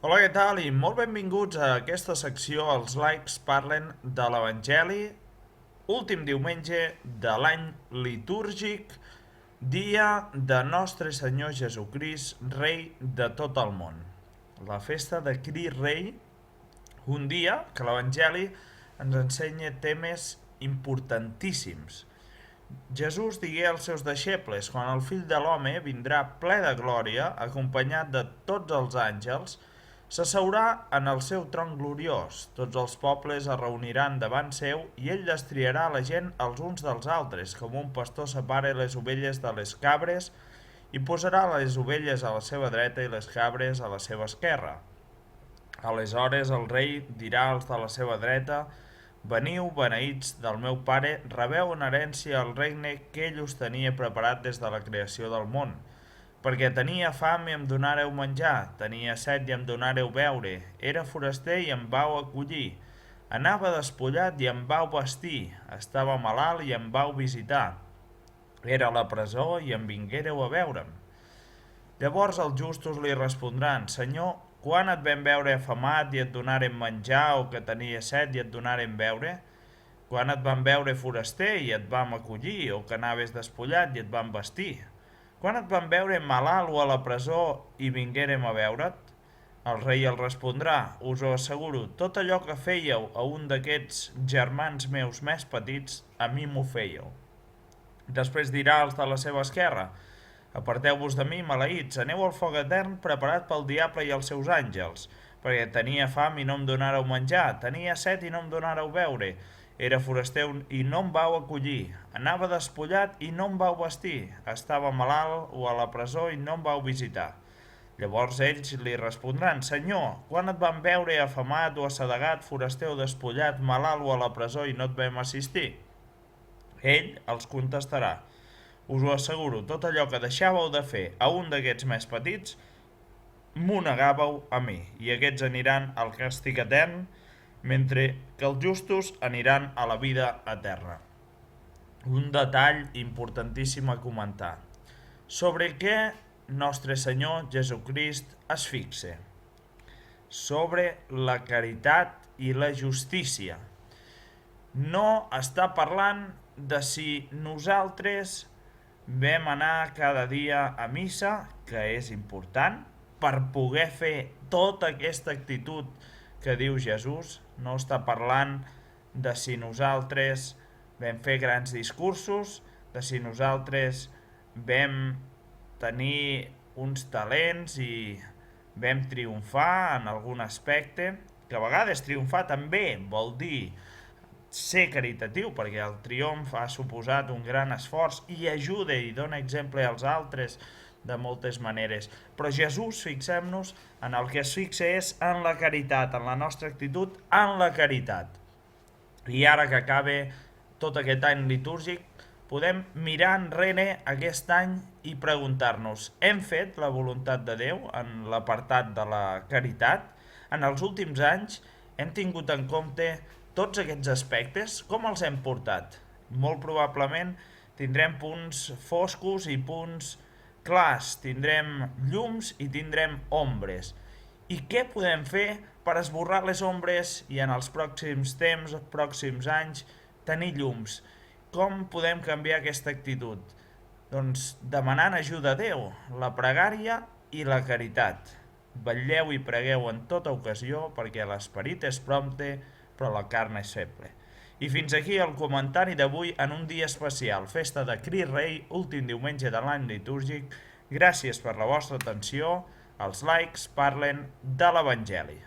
Hola, què tal? I molt benvinguts a aquesta secció. Els likes parlen de l'Evangeli, últim diumenge de l'any litúrgic, dia de Nostre Senyor Jesucrist, Rei de tot el món. La festa de Crist Rei, un dia que l'Evangeli ens ensenya temes importantíssims. Jesús digué als seus deixebles: quan el fill de l'home vindrà ple de glòria, acompanyat de tots els àngels, s'asseurà en el seu tron gloriós. Tots els pobles es reuniran davant seu i ell destriarà la gent els uns dels altres, com un pastor separa les ovelles de les cabres, i posarà les ovelles a la seva dreta i les cabres a la seva esquerra. Aleshores el rei dirà als de la seva dreta: veniu, beneïts del meu pare, rebeu en herència el regne que ell us tenia preparat des de la creació del món. Perquè tenia fam i em donàreu menjar, tenia set i em donàreu beure, era foraster i em vau acollir, anava despullat i em vau vestir, estava malalt i em vau visitar, era a la presó i em vinguéreu a veure'm. Llavors els justos li respondran: Senyor, quan et vam veure afamat i et donarem menjar, o que tenia set i et donarem beure? Quan et vam veure foraster i et vam acollir, o que anaves despullat i et vam vestir? Quan et vam veure malalt o a la presó i vinguérem a veure't? El rei el respondrà: us ho asseguro, tot allò que fèieu a un d'aquests germans meus més petits, a mi m'ho fèieu. Després dirà als de la seva esquerra: aparteu-vos de mi, maleïts, aneu al foc etern preparat pel diable i els seus àngels, perquè tenia fam i no em donàreu menjar, tenia set i no em donàreu beure, era foraster i no em vau acollir, anava despullat i no em vau vestir, estava malalt o a la presó i no em vau visitar. Llavors ells li respondran: Senyor, quan et vam veure afamat o assedegat, foraster o despullat, malalt o a la presó i no et vam assistir? Ell els contestarà: us ho asseguro, tot allò que deixàveu de fer a un d'aquests més petits, m'ho negàveu a mi, i aquests aniran al càstig etern, mentre que els justos aniran a la vida eterna. Un detall importantíssim a comentar. Sobre què Nostre Senyor Jesucrist es fixa? Sobre la caritat i la justícia. No està parlant de si nosaltres vam anar cada dia a missa, que és important, per poder fer tota aquesta actitud que diu Jesús. No està parlant de si nosaltres vam fer grans discursos, de si nosaltres vam tenir uns talents i vam triomfar en algun aspecte, que a vegades triomfar també vol dir ser caritatiu, perquè el triomf ha suposat un gran esforç i ajuda i dona exemple als altres de moltes maneres. Però Jesús, fixem-nos, en el que es fixa és en la caritat, en la nostra actitud en la caritat. I ara que acaba tot aquest any litúrgic, podem mirar enrere aquest any i preguntar-nos: hem fet la voluntat de Déu en l'apartat de la caritat? En els últims anys hem tingut en compte tots aquests aspectes? Com els hem portat? Molt probablement tindrem punts foscos i punts clars, tindrem llums i tindrem ombres. I què podem fer per esborrar les ombres i en els pròxims temps, pròxims anys, tenir llums? Com podem canviar aquesta actitud? Doncs demanant ajuda a Déu, la pregària i la caritat. Vetlleu i pregueu en tota ocasió, perquè l'esperit és prompte, però la carn és feble. I fins aquí el comentari d'avui en un dia especial, festa de Crist Rei, últim diumenge de l'any litúrgic. Gràcies per la vostra atenció. Els likes parlen de l'Evangeli.